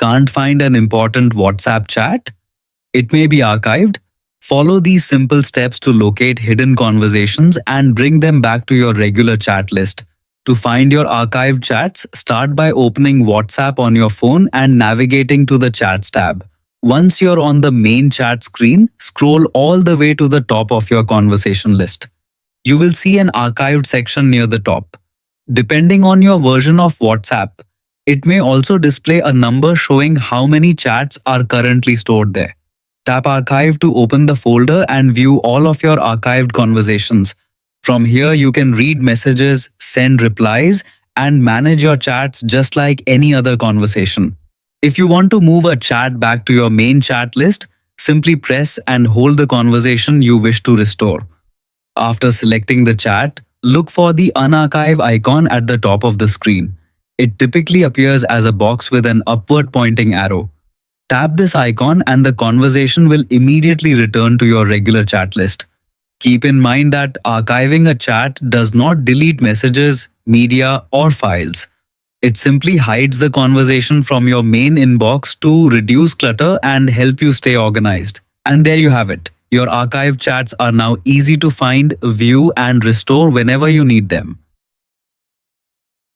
Can't find an important WhatsApp chat? It may be archived. Follow these simple steps to locate hidden conversations and bring them back to your regular chat list. To find your archived chats, start by opening WhatsApp on your phone and navigating to the Chats tab. Once you're on the main chat screen, scroll all the way to the top of your conversation list. You will see an archived section near the top. Depending on your version of WhatsApp, it may also display a number showing how many chats are currently stored there. Tap Archive to open the folder and view all of your archived conversations. From here, you can read messages, send replies, and manage your chats just like any other conversation. If you want to move a chat back to your main chat list, simply press and hold the conversation you wish to restore. After selecting the chat, look for the Unarchive icon at the top of the screen. It typically appears as a box with an upward pointing arrow. Tap this icon and the conversation will immediately return to your regular chat list. Keep in mind that archiving a chat does not delete messages, media, or files. It simply hides the conversation from your main inbox to reduce clutter and help you stay organized. And there you have it. Your archived chats are now easy to find, view, and restore whenever you need them.